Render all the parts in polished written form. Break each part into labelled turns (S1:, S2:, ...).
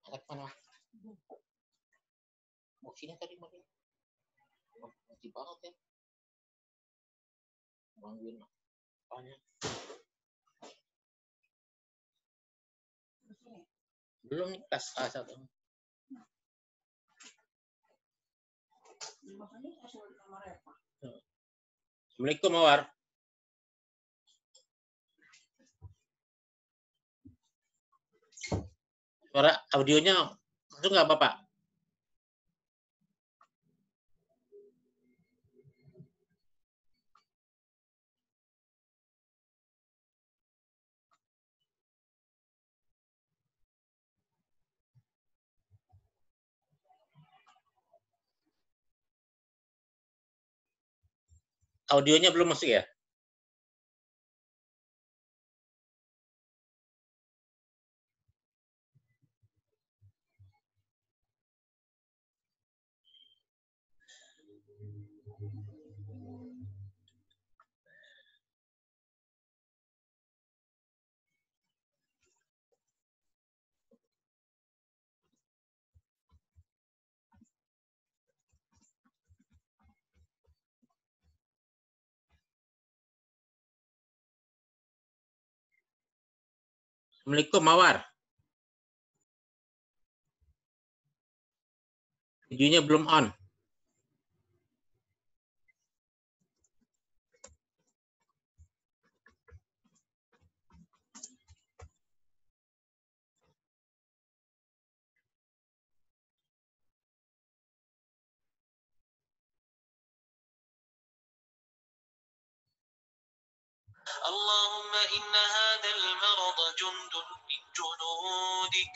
S1: Angkat mana? Oh, sini tadi Maria. Mati banget ya. Gangguin apanya? Belum nih, tas A1. Assalamualaikum, Mawar. Suara audionya itu nggak apa-apa? Audionya belum masuk ya? Assalamualaikum, Mawar. Videonya belum on.
S2: Allahumma inna hadal marad jundun min junudik.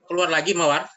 S1: Keluar lagi, Mawar.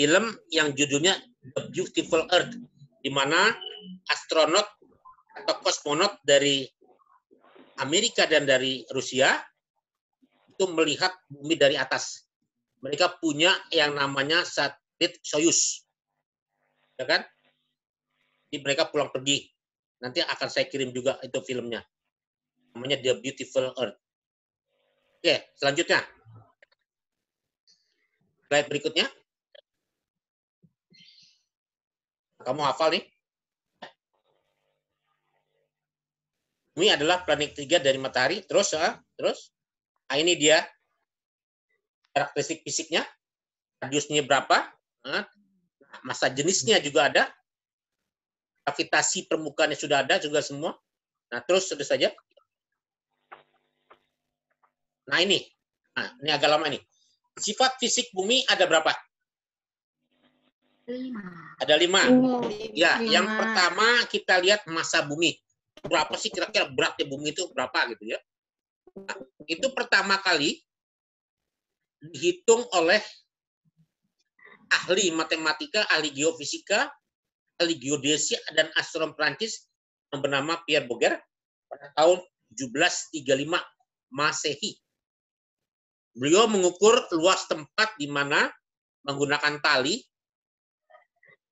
S3: film yang judulnya The Beautiful Earth, di mana astronot atau kosmonot dari Amerika dan dari Rusia itu melihat bumi dari atas. Mereka punya yang namanya satelit Soyuz, ya kan? Jadi mereka pulang pergi. Nanti akan saya kirim juga itu filmnya. Namanya The Beautiful Earth. Oke, selanjutnya. Slide berikutnya. Kamu hafal nih? Bumi adalah planet ketiga dari matahari. Terus, nah, ini dia karakteristik fisiknya. Radiusnya berapa? Massa jenisnya juga ada. Gravitasi permukaannya sudah ada juga semua. Nah, terus saja. Nah, ini agak lama nih. Sifat fisik bumi ada berapa?
S4: 5.
S3: Ada 5. Ya,
S4: 5.
S3: yang pertama kita lihat massa bumi. Berapa sih kira-kira beratnya bumi itu berapa gitu ya? Nah, itu pertama kali dihitung oleh ahli matematika, ahli geofisika, ahli geodesia dan astronom Prancis yang bernama Pierre Bouguer pada tahun 1735 Masehi. Beliau mengukur luas tempat di mana menggunakan tali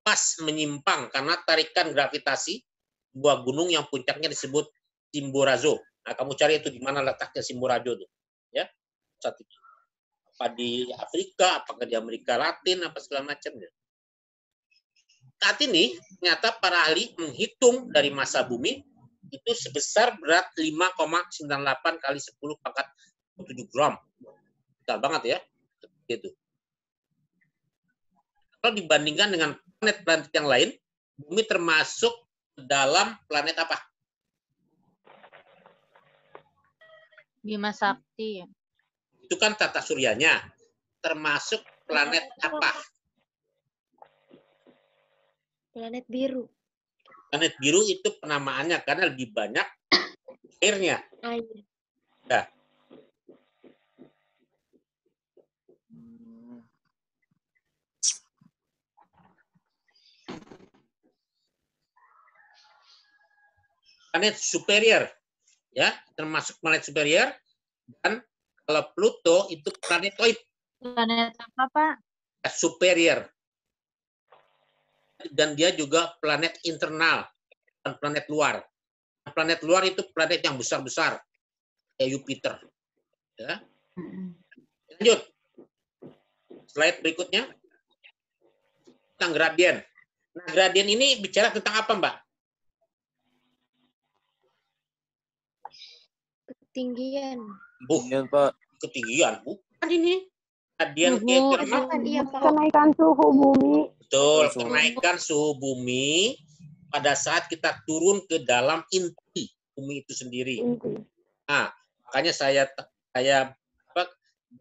S3: pas menyimpang karena tarikan gravitasi sebuah gunung yang puncaknya disebut Chimborazo. Nah, kamu cari itu di mana letaknya Chimborazo itu, ya. Satu. Apa di Afrika, apakah di Amerika Latin, apa segala macam. Ya. Saat ini ternyata para ahli menghitung dari massa bumi itu sebesar berat 5,98 kali 10 pangkat 7 gram. Besar banget ya. Gitu. Kalau dibandingkan dengan planet-planet yang lain, bumi termasuk dalam planet apa?
S4: Bima Sakti.
S3: Itu kan tata suryanya. Termasuk planet apa?
S5: Planet biru.
S3: Planet biru itu penamaannya karena lebih banyak airnya.
S5: Air.
S3: Nah. Planet superior, ya, termasuk planet superior. Dan kalau Pluto itu planetoid.
S4: Planet apa, Pak?
S3: Superior. Dan dia juga planet internal dan planet luar. Planet luar itu planet yang besar-besar, kayak Jupiter. Ya. Lanjut. Slide berikutnya. Tentang gradien. Nah, gradien ini bicara tentang apa, Mbak?
S5: Ketinggian.
S6: Ketinggian, Pak.
S3: Ketinggian. Bukan ini. Gradien itu
S5: Iya, Pak.
S7: Kenaikan suhu bumi.
S3: betul, kenaikan suhu bumi pada saat kita turun ke dalam inti bumi itu sendiri. Nah, makanya saya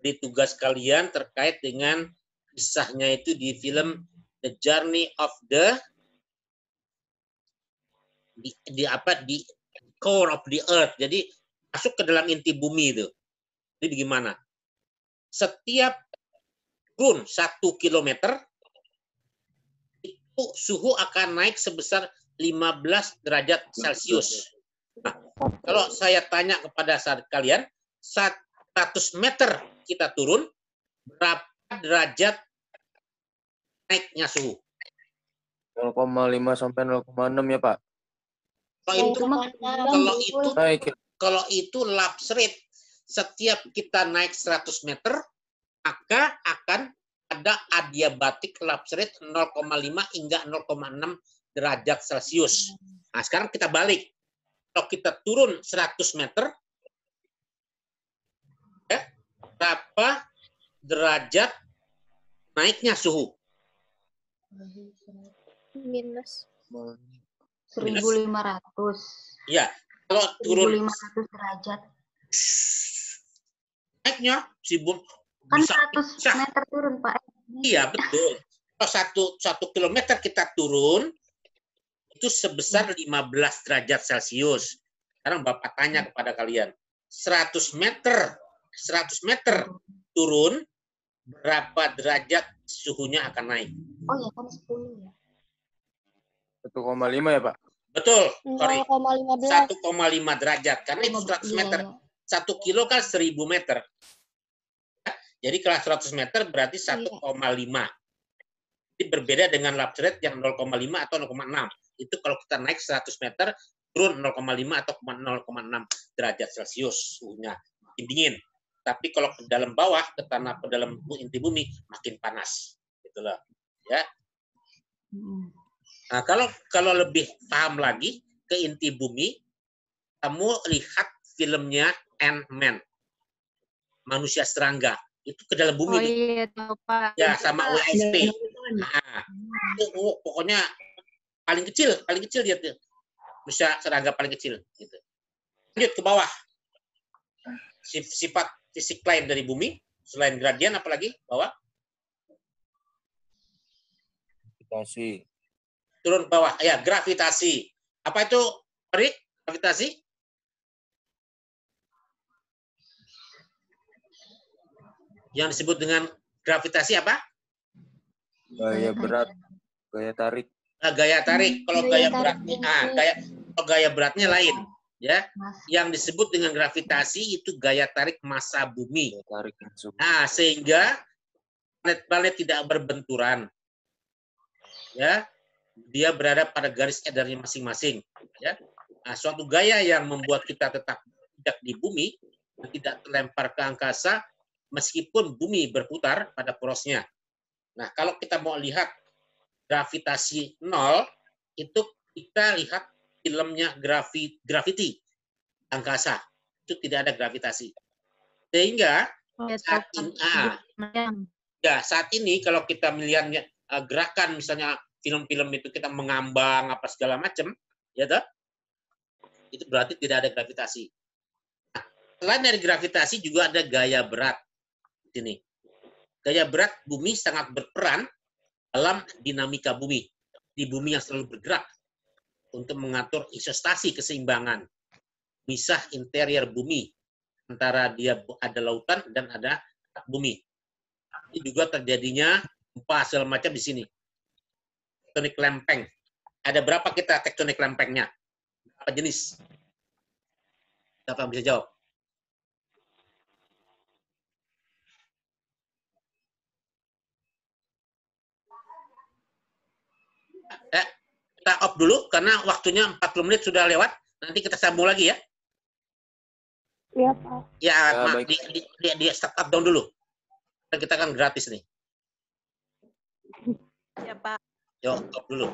S3: beri tugas kalian terkait dengan kisahnya itu di film The Journey of the di core of the earth. Jadi masuk ke dalam inti bumi itu. Jadi bagaimana? Setiap turun 1 kilometer itu suhu akan naik sebesar 15 derajat Celcius. Nah, kalau saya tanya kepada kalian, 100 meter kita turun, berapa derajat naiknya suhu?
S6: 0,5 sampai 0,6 ya, Pak.
S3: Kalau itu lapse rate. Setiap kita naik 100 meter, maka akan ada adiabatic lapse rate 0,5 hingga 0,6 derajat Celcius. Nah, sekarang kita balik. Kalau kita turun 100 meter, ya, berapa derajat naiknya suhu?
S5: Minus.
S4: 1.500.
S3: Ya, kalau turun
S4: 1.500 derajat.
S3: naiknya si bum
S4: Kan
S3: bisa
S4: 100 meter turun, Pak.
S3: Iya, betul. Kalau 1 kilometer kita turun, itu sebesar 15 derajat Celcius. Sekarang Bapak tanya kepada kalian, 100 meter turun, berapa derajat suhunya akan naik.
S4: Oh ya kan 10 ya.
S6: 1,5 ya, Pak?
S3: Betul, sorry.
S5: 0,15.
S3: 1,5 derajat. Karena itu 100 meter. 1 kilo kan 1000 meter. Jadi kalau 100 meter berarti 1,5. Jadi berbeda dengan lapse rate yang 0,5 atau 0,6. Itu kalau kita naik 100 meter, turun 0,5 atau 0,6 derajat Celcius suhunya. Makin dingin. Tapi kalau ke dalam bawah, ke tanah, ke dalam inti bumi, makin panas. Gitu loh. Ya. Nah, kalau lebih paham lagi ke inti bumi, kamu lihat filmnya Ant-Man, manusia serangga, itu ke dalam bumi.
S4: Oh iya tahu Pak.
S3: Ya, sama WSP. Nah, itu pokoknya paling kecil dia tuh. Manusia serangga paling kecil. Gitu. Lanjut ke bawah. Sifat fisik lain dari bumi, selain gradien, apalagi bawah?
S6: Gravitasi.
S3: Turun ke bawah. Ya, gravitasi. Apa itu, Rik? Gravitasi? Yang disebut dengan gravitasi apa?
S6: Gaya berat. Gaya tarik.
S3: Gaya tarik. Kalau gaya beratnya, gaya beratnya lain. Ya, yang disebut dengan gravitasi itu gaya tarik massa bumi.
S6: Gaya tarik langsung.
S3: Nah, sehingga planet-planet tidak berbenturan. Ya, dia berada pada garis edarnya masing-masing. Ya, nah, suatu gaya yang membuat kita tetap tidak di bumi, tidak terlempar ke angkasa, meskipun bumi berputar pada porosnya. Nah, kalau kita mau lihat gravitasi 0, itu kita lihat filmnya Gravity, angkasa. Itu tidak ada gravitasi. Sehingga saat ini kalau kita melihatnya gerakan misalnya film-film itu kita mengambang apa segala macam, ya toh? Itu berarti tidak ada gravitasi. Nah, selain dari gravitasi juga ada gaya berat. Ini. Gaya berat bumi sangat berperan dalam dinamika bumi. Di bumi yang selalu bergerak untuk mengatur isostasi keseimbangan. Misah interior bumi. Antara dia ada lautan dan ada bumi. Ini juga terjadinya gempa segala macam di sini. Tektonik lempeng. Ada berapa kita tektonik lempengnya? Berapa jenis? Siapa yang bisa jawab? Kita off dulu karena waktunya 40 menit sudah lewat. Nanti kita sambung lagi ya.
S5: Iya, Pak.
S3: Ya,
S6: baik.
S3: di start up down dulu. Kita kan gratis nih.
S7: Ya, Pak.
S3: Yuk, off dulu.